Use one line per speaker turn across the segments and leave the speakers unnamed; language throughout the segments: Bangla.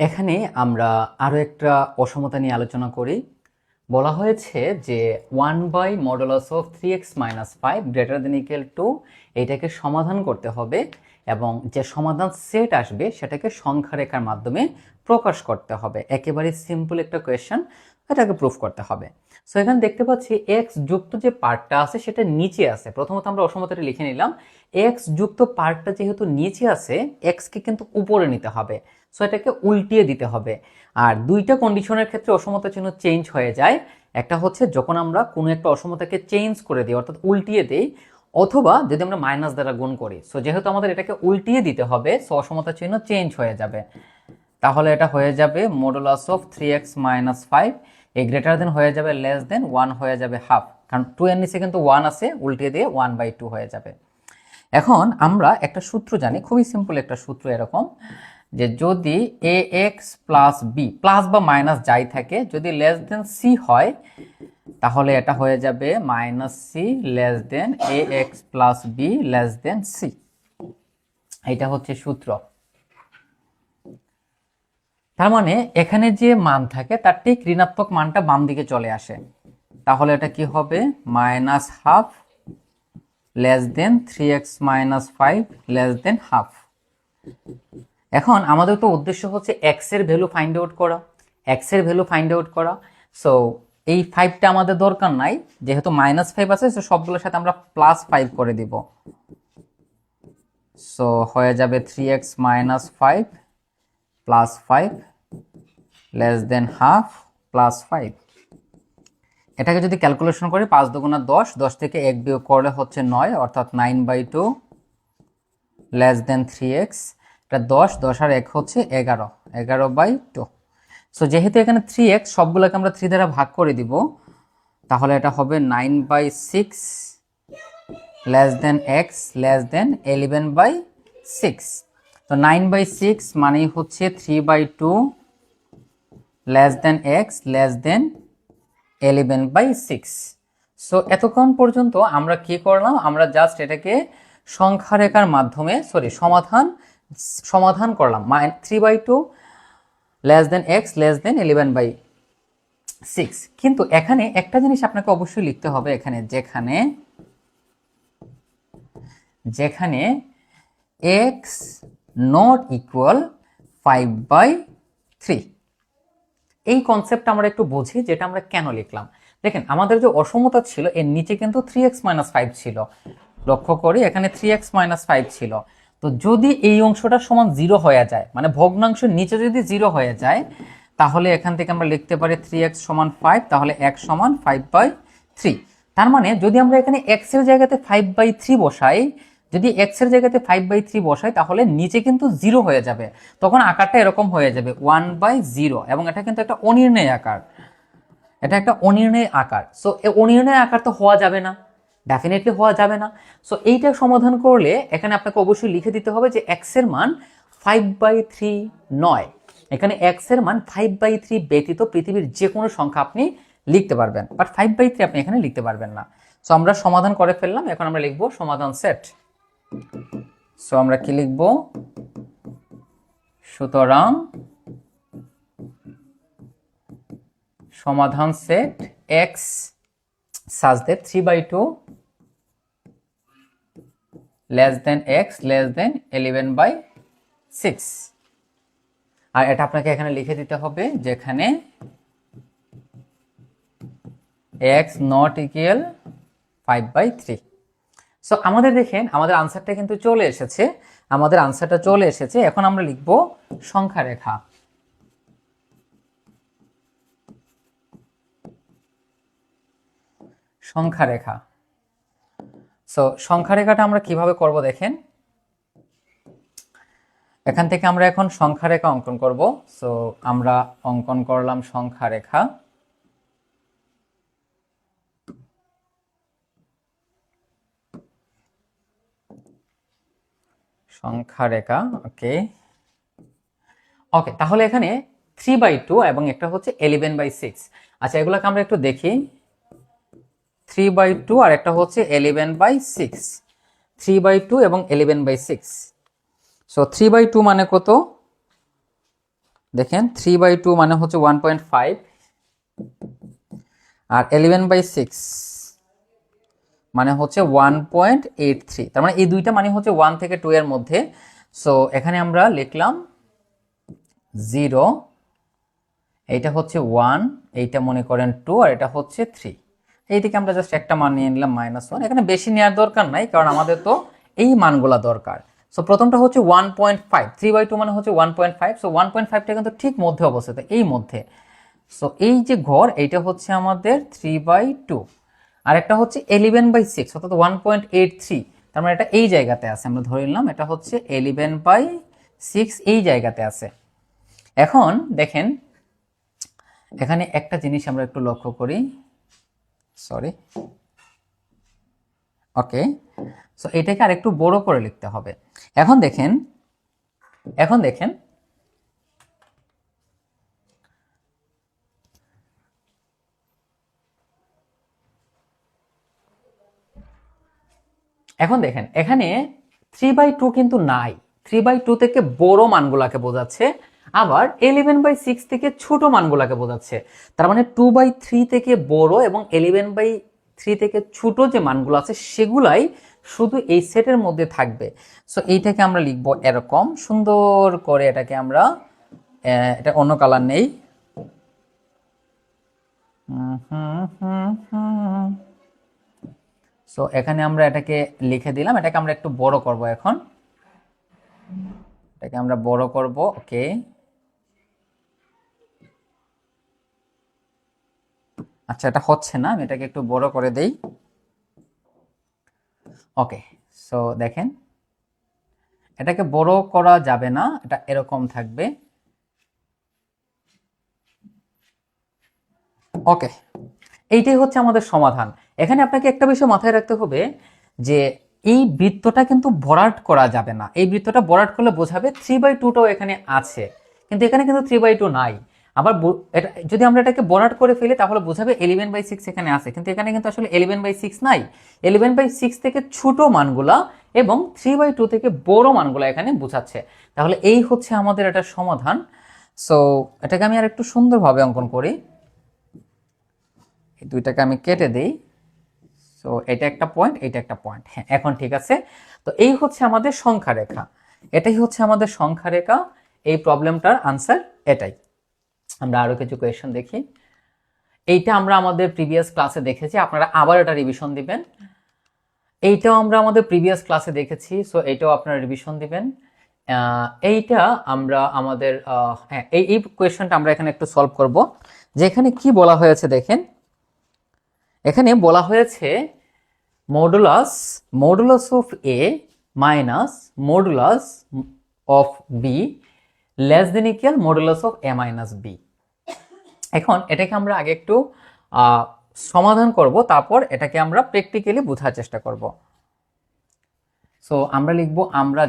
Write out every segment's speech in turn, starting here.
এখানে আমরা আরো একটা অসমতা নিয়ে আলোচনা করি। বলা হয়েছে যে 1/3x-5 > এটাকে সমাধান করতে হবে এবং যে সমাধান সেট আসবে সেটাকে সংখ্যা রেখার মাধ্যমে প্রকাশ করতে হবে। একেবারে সিম্পল একটা কোয়েশ্চেন, এটাকে প্রুফ করতে হবে। সো এখানে দেখতে পাচ্ছি এক্স যুক্ত যে পার্টটা আছে সেটা নিচে আছে। প্রথমত আমরা অসমতাটা লিখে নিলাম। এক্স যুক্ত পার্টটা যেহেতু নিচে আছে, এক্সকে কিন্তু উপরে নিতে হবে, সো এটাকে উল্টিয়ে দিতে হবে। আর দুইটা কন্ডিশনের ক্ষেত্রে অসমতা চিহ্ন চেঞ্জ হয়ে যায়। একটা হচ্ছে যখন আমরা কোনো একটা অসমতাকে চেঞ্জ করে দিই, অর্থাৎ উল্টিয়ে দিই, অথবা যদি আমরা মাইনাস দ্বারা গুণ করি। সো যেহেতু আমাদের এটাকে উল্টিয়ে দিতে হবে, সো অসমতা চিহ্ন চেঞ্জ হয়ে যাবে। তাহলে এটা হয়ে যাবে (3x-5) এ গ্রেটার দেন হয়ে যাবে লেস দেন 1 হয়ে যাবে হাফ, কারণ 2 এর নিচে কিন্তু 1 আছে, উল্টিয়ে দিয়ে 1/2 হয়ে যাবে। এখন আমরা একটা সূত্র জানি, খুবই সিম্পল একটা সূত্র এরকম, যে যদি ax প্লাস বি প্লাস বা মাইনাস যাই থাকে, যদি লেস দেন সি হয়, তাহলে এটা হয়ে যাবে -c less than ax plus B less than C. এটা হচ্ছে সূত্র। তার মানে এখানে যে মান থাকে তার ঠিক ঋণাত্মক মানটা বাম দিকে চলে আসে। তাহলে এটা কি হবে? -½ less than 3x-5 less than half. এখন আমাদের তো উদ্দেশ্য হচ্ছে এক্স এর ভ্যালু ফাইন্ড আউট করা, সো এই 5টা আমাদের দরকার নাই, যেহেতু -5 আছে, সো সবগুলোর সাথে আমরা +5 করে দিব। সো হয়ে যাবে 3x-5 +5 লেস দেন হাফ +5। এটাকে যদি ক্যালকুলেশন করি, 5 দুগুণা 10, 10 থেকে 1 বিয়োগ করলে হচ্ছে 9, অর্থাৎ 9/2 লেস দেন 3x। এটা 10, 10 আর 1 হচ্ছে 11, 11/2। সো যেহেতু এখানে 3x সবগুলোকে আমরা 3 দ্বারা ভাগ করে দিব, তাহলে এটা হবে 9/6 less than x less than 11/6। তো 9/6 মানেই হচ্ছে 3/2 less than x less than 11/6। So এতক্ষণ পর্যন্ত আমরা কি করলাম? আমরা জাস্ট এটাকে সংখ্যা রেখার মাধ্যমে সমাধান করলাম। 3/2 less than x less than 11/6। কিন্তু এখানে একটা জিনিস আপনাকে অবশ্যই লিখতে হবে, যেখানে x নট ইকুয়াল 5/3। এই কনসেপ্টটা আমরা একটু বুঝি, যেটা আমরা কেন লিখলাম। দেখেন, আমাদের যে অসমতা ছিল এর নিচে কিন্তু 3x-5 ছিল। লক্ষ্য করি, এখানে 3x-5 ছিল। তো যদি এই অংশটা সমান 0 হয়ে যায়, মানে ভগ্নাংশের নিচে যদি 0 হয়ে যায়, তাহলে এখান থেকে আমরা লিখতে পারি 3x = 5, তাহলে x = 5/3। তার মানে যদি আমরা এখানে x এর জায়গাতে 5/3 বসাই, তাহলে নিচে কিন্তু 0 হয়ে যাবে, তখন আকারটা এরকম হয়ে যাবে 1/0, এবং এটা কিন্তু একটা অনির্ণয় আকার। সো এই অনির্ণয় আকার তো হওয়া যাবে না, ডেফিনেটলি হওয়া যাবে না। সো এইটা সমাধান করলে এখানে আপনাকে অবশ্যই লিখে দিতে হবে যে x এর মান 5/3 নয়। এখানে x এর মান 5/3 ব্যতীত পৃথিবীর যে কোনো সংখ্যা আপনি লিখতে পারবেন, বাট 5/3 আপনি এখানে লিখতে পারবেন না। সো আমরা সমাধান করে ফেললাম, এখন আমরা লিখব সমাধান সেট। সো আমরা কি লিখব? সুতরাং সমাধান set x such that 3/2 less than x less than 11/6। আর এটা আপনাকে এখানে লিখে দিতে হবে, যেখানে x not equal 5/3। সো আমাদের দেখেন, আমাদের আনসারটা কিন্তু চলে এসেছে। এখন আমরা লিখব সংখ্যা রেখা। সো সংখ্যা রেখাটা আমরা কিভাবে করব দেখেন। এখান থেকে আমরা এখন সংখ্যা রেখা অঙ্কন করব। সো আমরা অঙ্কন করলাম সংখ্যা রেখা। ওকে, তাহলে এখানে 3/2 এবং একটা হচ্ছে 11/6। আচ্ছা, এগুলোকে আমরা একটু দেখি। 3/2 আর একটা হচ্ছে 11/6, 3/2 এবং 11/6। সো 3/2 মানে কত? দেখেন 3/2 মানে হচ্ছে 1.5, আর 11/6 মানে হচ্ছে 1.83। তার মানে এই দুইটা মানে হচ্ছে 1 থেকে 2 এর মধ্যে। সো এখানে আমরা লিখলাম 0, এইটা হচ্ছে 1, এইটা মনে করেন 2, আর এটা হচ্ছে 3। এইদিকে আমরা জাস্ট একটা মান নিয়ে নিলাম -1। এখানে বেশি নেওয়ার দরকার নাই, কারণ আমাদের তো এই মানগুলা দরকার। সো প্রথমটা হচ্ছে 1.5, 3/2 মানে হচ্ছে 1.5। সো 1.5টা কিন্তু ঠিক মধ্যে অবস্থিত, এই মধ্যে। সো এই যে ঘর, এইটা হচ্ছে আমাদের 3/2, আর একটা হচ্ছে 11/6 অর্থাৎ 1.83। তার মানে এটা এই জায়গাতে আছে, আমরা ধরে নিলাম এটা হচ্ছে 11/6 এই জায়গাতে আছে। এখন দেখেন এখানে একটা জিনিস আমরা একটু লক্ষ্য করি, সরি, ওকে। সো এটাকে আর একটু বড় করে লিখতে হবে। এখন দেখেন এখন দেখেন এখানে 3/2 কিন্তু নাই, 3/2 থেকে বড় মানগুলাকে বোঝাচ্ছে, আবার 11/6 থেকে ছোট মানগুলাকে বোঝাচ্ছে। তার মানে 2/3 থেকে বড় এবং 11/3 থেকে ছোট যে মানগুলো আছে সেগুলাই শুধু এই সেটের মধ্যে থাকবে। সো এইটাকে আমরা লিখব এরকম সুন্দর করে, এটাকে আমরা এটা অন্য কালার নেই, সো এখানে আমরা এটাকে লিখে দিলাম। এটাকে আমরা একটু বড় করব, এখন এটাকে আমরা বড় করব, ওকে। আচ্ছা, এটা হচ্ছে না, আমি এটাকে একটু বড় করে দেই, ওকে। সো দেখেন এটাকে বড় করা যাবে না, এটা এরকম থাকবে, ওকে। এইটাই হচ্ছে আমাদের সমাধান। এখানে আপনাকে একটা বিষয় মাথায় রাখতে হবে যে এই বৃত্তটা কিন্তু ভরাট করা যাবে না। এই বৃত্তটা ভরাট করলে বোঝাবে 3/2টাও এখানে আছে, কিন্তু এখানে কিন্তু 3/2 নাই। আবার এটা যদি আমরা এটাকে ভরাট করে ফেলি তাহলে বোঝাবে 11/6 এখানে আছে, কিন্তু এখানে কিন্তু আসলে 11/6 নাই। 11/6 থেকে ছোট মানগুলা এবং 3/2 থেকে বড় মানগুলা এখানে বোঝাচ্ছে। তাহলে এই হচ্ছে আমাদের এটার সমাধান। সো এটাকে আমি আর একটু সুন্দরভাবে অঙ্কন করি, এই দুইটাকে আমি কেটে দিই। সো এটা একটা পয়েন্ট, এটা একটা পয়েন্ট, হ্যাঁ এখন ঠিক আছে। তো এই হচ্ছে আমাদের সংখ্যা রেখা, এটাই হচ্ছে আমাদের সংখ্যা রেখা। এই প্রবলেমটার আনসার এটাই। আমরা আরো কিছু কোয়েশ্চেন দেখি। এইটা আমরা আমাদের প্রিভিয়াস ক্লাসে দেখেছি, আপনারা আবার এটা রিভিশন দিবেন। এইটাও আমরা আমাদের প্রিভিয়াস ক্লাসে দেখেছি, সো এইটাও আপনারা রিভিশন দিবেন। এইটা আমরা আমাদের হ্যাঁ এই কোয়েশ্চেনটা আমরা এখানে একটু সলভ করব। যে এখানে কি বলা হয়েছে দেখেন, এখানে বলা হয়েছে modulus of A minus modulus of B less than equal modulus of A minus B. এখন এটাকে আমরা আগে একটু সমাধান করব, তারপর এটাকে আমরা প্র্যাকটিক্যালি বোঝার চেষ্টা করব। সো আমরা লিখব আমরা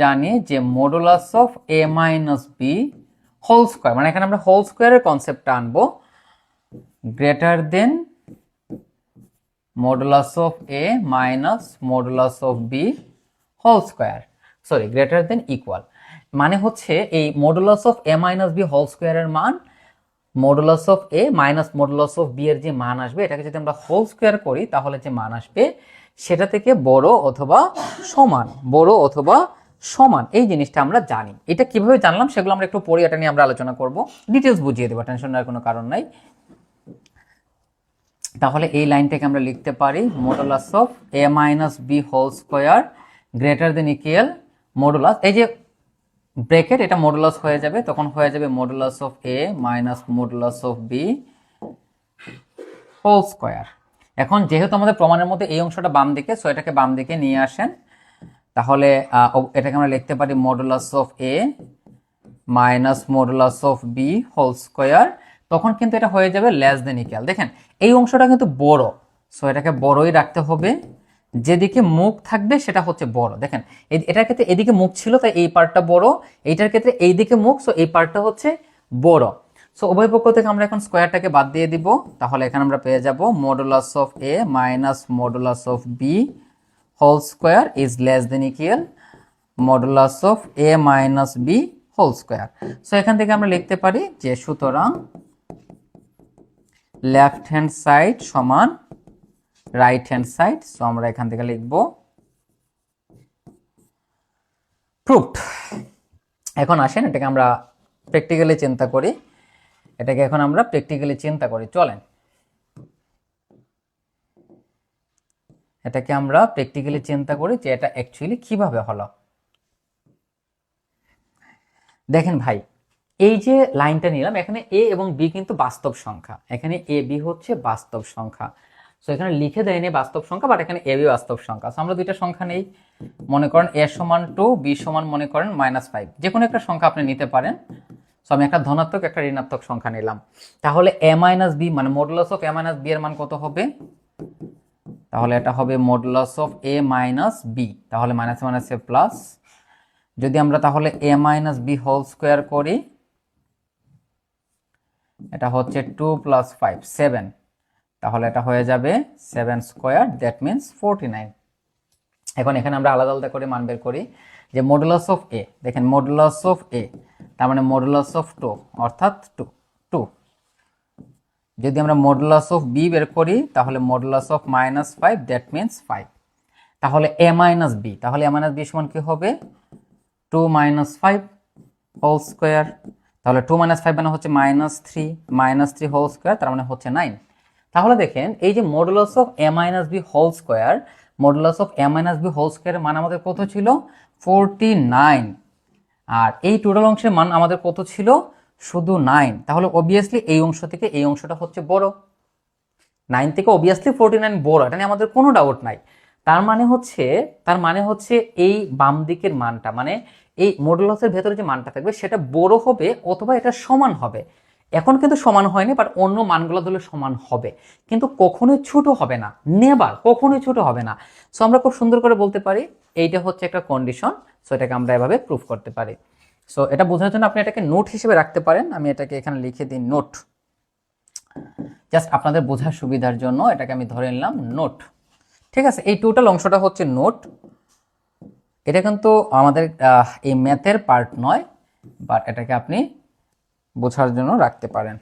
জানি যে modulus of A minus B whole square, মানে এখানে আমরা হোল স্কয়ারের কনসেপ্টটা আনবো, greater than modulus of A minus modulus of B whole square, sorry greater than equal. মানে হচ্ছে এই modulus of A minus B whole স্কয়ারের মান modulus of A minus modulus of B এর যে মান আসবে, এটাকে যদি আমরা হোল স্কয়ার করি তাহলে যে মান আসবে সেটা থেকে বড় অথবা সমান, এই জিনিসটা আমরা জানি। এটা কিভাবে জানলাম সেগুলো আমরা একটু পরে এটা নিয়ে আমরা আলোচনা করব, ডিটেলস বুঝিয়ে দেবো, টেনশন নেওয়ার কোনো কারণ নাই। তাহলে এই লাইনটাকে আমরা লিখতে পারি modulus of A minus B whole square greater than equal modulus, এই যে ব্র্যাকেট এটা মডুলাস হয়ে যাবে, তখন হয়ে যাবে modulus of A minus modulus of B whole square. এখন যেহেতু আমাদের প্রমাণের মধ্যে এই অংশটা বাম দিকে, সো এটাকে বাম দিকে নিয়ে আসেন। তাহলে এটাকে আমরা লিখতে পারি modulus of A minus modulus of B whole square, তখন কিন্তু এটা হয়ে যাবে লেস দেন ইকুয়াল। দেখেন এই অংশটা কিন্তু বড়, সো এটাকে বড়ই রাখতে হবে, যেদিকে মুখ থাকবে সেটা হচ্ছে বড়। দেখেন এটার ক্ষেত্রে এদিকে মুখ ছিল তাই এই পার্টটা বড়, এইটার ক্ষেত্রে এইদিকে মুখ, সো এই পার্টটা হচ্ছে বড়। সো উভয় পক্ষ থেকে আমরা এখন স্কয়ারটাকে বাদ দিয়ে দিব, তাহলে এখানে আমরা পেয়ে যাব modulus of A minus modulus of B whole square is less than equal modulus of A minus B whole square. So এখান থেকে আমরা লিখতে পারি যে সুতরাং লেফট হ্যান্ড সাইড সমান রাইট হ্যান্ড সাইড। সো আমরা এখান থেকে লিখব প্রুফড। এখন আসেন এটাকে আমরা প্র্যাকটিক্যালি চিন্তা করি, চলেন এটাকে আমরা প্র্যাকটিক্যালি চিন্তা করি যে এটা অ্যাকচুয়ালি কিভাবে হলো। দেখেন ভাই, এই যে লাইনটা নিলাম, এখানে এ এবং বি কিন্তু বাস্তব সংখ্যা, এখানে এ বি হচ্ছে বাস্তব সংখ্যা। সো এখানে লিখে দেয়নি বাস্তব সংখ্যা, বাট এখানে এ বি বাস্তব সংখ্যা। সো আমরা দুইটা সংখ্যা নেই, মনে করেন এ সমান 2, বি সমান মনে করেন -5, যে কোনো একটা সংখ্যা আপনি নিতে পারেন। সো আমি একটা ধনাত্মক একটা ঋণাত্মক সংখ্যা নিলাম। তাহলে এ মাইনাস বি মানে modulus of A minus B এর মান কত হবে? তাহলে এটা হবে modulus of A minus B, তাহলে মাইনাস মাইনাসে প্লাস। যদি আমরা তাহলে A minus B whole square করি, এটা হচ্ছে 2 + 5 7, তাহলে এটা হয়ে যাবে 7 স্কোয়ার, দ্যাট মিনস 49। এখন এখানে আমরা আলাদা আলাদা করে মান বের করি যে মডুলাস অফ এ, দেখেন মডুলাস অফ এ তার মানে মডুলাস অফ 2 অর্থাৎ 2। যদি আমরা মডুলাস অফ বি বের করি তাহলে মডুলাস অফ -5, দ্যাট মিনস 5। তাহলে এ মাইনাস বি, তাহলে এ মাইনাস বি সমান কি হবে? 2 - 5 হোল স্কোয়ার। তাহলে 2 - 5 মানে হচ্ছে -3 হোল স্কোয়ার, তার মানে হচ্ছে 9। তাহলে দেখেন এই যে modulus of A minus B whole square, modulus of A minus B whole স্কোয়ারের মান আমাদের কত ছিল? 49। আর এই টোটাল অংশের মান আমাদের কত ছিল? শুধু 9। তাহলে অবভিয়াসলি এই অংশ থেকে এই অংশটা হচ্ছে বড়, 9 থেকে অবভিয়াসলি 49 বড়, এটা নিয়ে আমাদের কোনো ডাউট নাই। তার মানে হচ্ছে এই বাম দিকের মানটা, মানে এই মডুলাসের ভেতরে যে মানটা থাকবে সেটা বড় হবে অথবা এটা সমান হবে। এখন কিন্তু সমান হয়নি, বাট অন্য মানগুলো ধরলে সমান হবে, কিন্তু কখনোই ছোট হবে না, নেভার, কখনোই ছোট হবে না। সো আমরা খুব সুন্দর করে বলতে পারি এইটা হচ্ছে একটা কন্ডিশন। সো এটাকে আমরা এভাবে প্রুফ করতে পারি। সো এটা বোঝার জন্য আপনি এটাকে নোট হিসেবে রাখতে পারেন। আমি এটাকে এখানে লিখে দিই নোট, জাস্ট আপনাদের বোঝার সুবিধার জন্য এটাকে আমি ধরে নিলাম নোট। ঠিক আছে, এই টোটাল অংশটা হচ্ছে নোট। এটা কিন্তু আমাদের এই ম্যাথের পার্ট নয়, বাট এটাকে আপনি বোঝার জন্য রাখতে পারেন।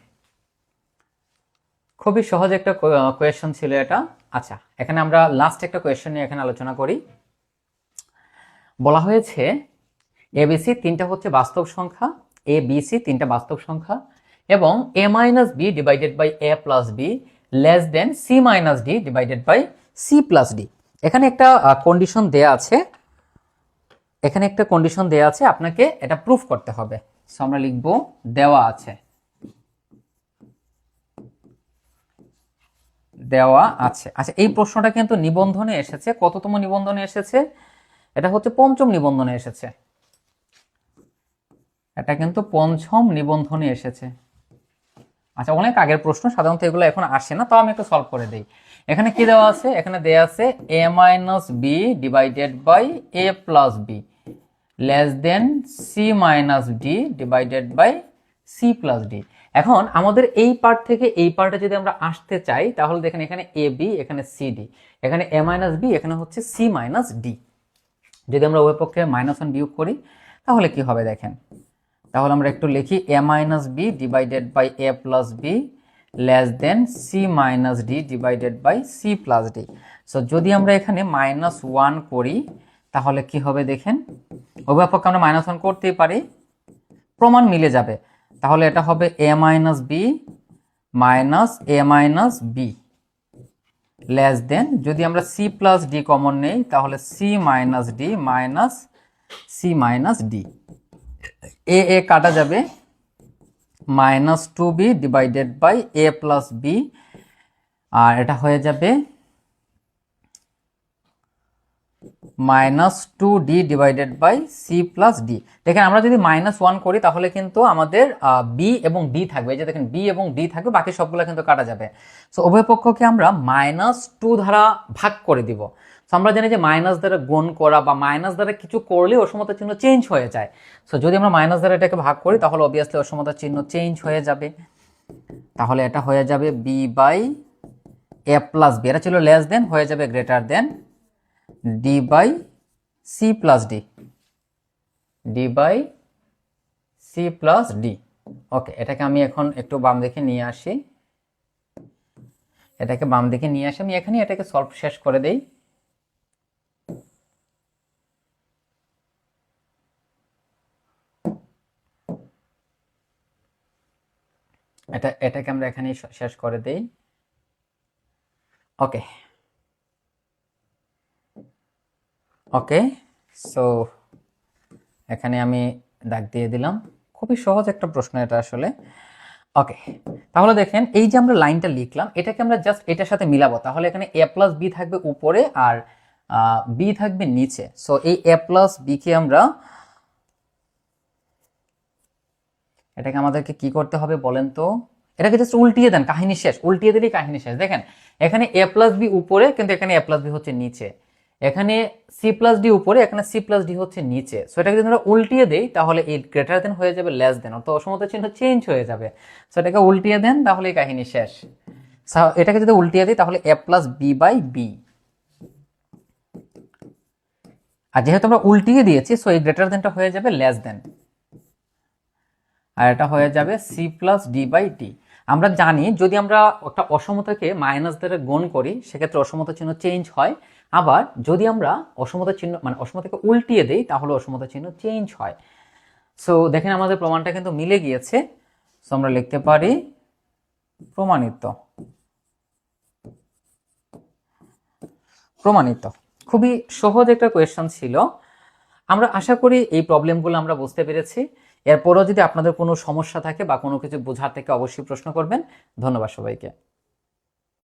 খুবই সহজ একটা কোয়েশ্চন ছিল এটা। আচ্ছা, এখানে আমরা লাস্ট একটা কোয়েশ্চন নিয়ে এখানে আলোচনা করি। বলা হয়েছে এবিসি 3টা হচ্ছে বাস্তব সংখ্যা, এ বিসি 3টা বাস্তব সংখ্যা, এবং a minus B divided by a plus B less than C minus D divided by C plus D. এখানে একটা কন্ডিশন দেয়া আছে, আপনাকে এটা প্রুফ করতে হবে। সো আমরা লিখব দেওয়া আছে। আচ্ছা, এই প্রশ্নটা কিন্তু নিবন্ধনে এসেছে। কততম নিবন্ধনে এসেছে? এটা হচ্ছে 5ম নিবন্ধনে এসেছে। এটা কিন্তু 5ম নিবন্ধনে এসেছে। আচ্ছা, অনেক আগের প্রশ্ন, সাধারণত এগুলো এখন আসে না, তাও আমি একটু সলভ করে দেই। এখানে কি দেওয়া আছে? এখানে দেওয়া আছে a minus B divided by a plus B less than C minus D divided by C plus D. এখন আমাদের এই পার্ট থেকে এই পার্টে যদি আমরা আসতে চাই, তাহলে দেখেন এখানে এ বি, এখানে সি ডি, এখানে এ মাইনাস বি, এখানে হচ্ছে সি মাইনাস ডি। যদি আমরা উভয় পক্ষে -1 বিয়োগ করি তাহলে কি হবে দেখেন। তাহলে আমরা একটু লিখি a minus B divided by a plus B less than C minus D divided by C plus D. So যদি আমরা এখানে -1 করি তাহলে কি হবে দেখেন, উভয় পক্ষে আমরা -1 করতেই পারি, প্রমাণ মিলে যাবে। তাহলে এটা হবে a minus B minus a minus B less than, যদি আমরা সি প্লাস ডি কমন নেই তাহলে C minus D minus C minus D. এ কাটা যাবে, -2b divided by a plus B, আর এটা হয়ে যাবে -2d divided by C plus D. দেখেন আমরা যদি -1 করি তাহলে কিন্তু আমাদের বি এবং ডি থাকবে, এই যে দেখেন বি এবং ডি থাকবে, বাকি সবগুলো কিন্তু কাটা যাবে। সো উভয় পক্ষকে আমরা -2 দ্বারা ভাগ করে দিব। সো আমরা জানি যে মাইনাস দ্বারা গুণ করা বা মাইনাস দ্বারা কিছু করলে অসমতার চিহ্ন চেঞ্জ হয়ে যায়। সো যদি আমরা মাইনাস দ্বারা এটাকে ভাগ করি তাহলে অবভিয়াসলি অসমতার চিহ্ন চেঞ্জ হয়ে যাবে। তাহলে এটা হয়ে যাবে B by A plus B, এটা ছিল লেস দেন, হয়ে যাবে greater than D by C plus D. D by C plus D. Okay, এটাকে আমি এখন একটু বাম দিকে নিয়ে আসি, আমি এখানে এটাকে সলভ শেষ করে দেই। এটাকে আমরা এখানে শেষ করে দেই। ওকে ওকে, সো এখানে আমি দাগ দিয়ে দিলাম। খুবই সহজ একটা প্রশ্ন এটা আসলে। ওকে, তাহলে দেখেন এই যে আমরা লাইনটা লিখলাম, এটাকে আমরা জাস্ট এটার সাথে মিলাবো। তাহলে এখানে এ প্লাস বি থাকবে উপরে আর বি থাকবে নিচে। সো এই এ প্লাস বি কে আমরা, এটাকে আমাদেরকে কি করতে হবে বলেন তো, এটাকে জাস্ট উল্টিয়ে দেন, কাহিনী শেষ। উল্টিয়ে দিলেই কাহিনী শেষ। দেখেন এখানে এ প্লাস বি উপরে, কিন্তু এখানে এ প্লাস বি হচ্ছে নিচে। এখানে সি প্লাস ডি উপরে, এখানে সি প্লাস ডি হচ্ছে নিচে। সো এটাকে যদি আমরা উল্টিয়ে দেই তাহলে এই গ্রেটার দেন হয়ে যাবে লেস দেন, অর্থাৎ অসমতা চিহ্ন চেঞ্জ হয়ে যাবে। সো এটাকে উল্টিয়ে দেন, তাহলে এই কাহিনী শেষ। এটাকে যদি উল্টিয়ে দিই তাহলে এ প্লাস বি বাই বি, আর যেহেতু আমরা উল্টিয়ে দিয়েছি সো এই গ্রেটার দেনটা হয়ে যাবে লেস দেন, আর এটা হয়ে যাবে C plus D by D. আমরা জানি যদি আমরা একটা অসমতাকে মাইনাস দ্বারা গুণ করি সেক্ষেত্রে অসমতা চিহ্ন চেঞ্জ হয়। আবার যদি আমরা অসমতা চিহ্ন মানে অসমতাকে উল্টিয়ে দেই তাহলে অসমতা চিহ্ন চেঞ্জ হয়। সো দেখেন আমাদের প্রমাণটা কিন্তু মিলে গিয়েছে। সো আমরা লিখতে পারি প্রমাণিত। প্রমাণিত। খুবই সহজ একটা কোয়েশ্চন ছিল। আমরা আশা করি এই প্রবলেমগুলো আমরা বুঝতে পেরেছি। এরপরও যদি আপনাদের কোনো সমস্যা থাকে বা কোনো কিছু বোঝার থেকে অবশ্যই প্রশ্ন করবেন। ধন্যবাদ সবাইকে।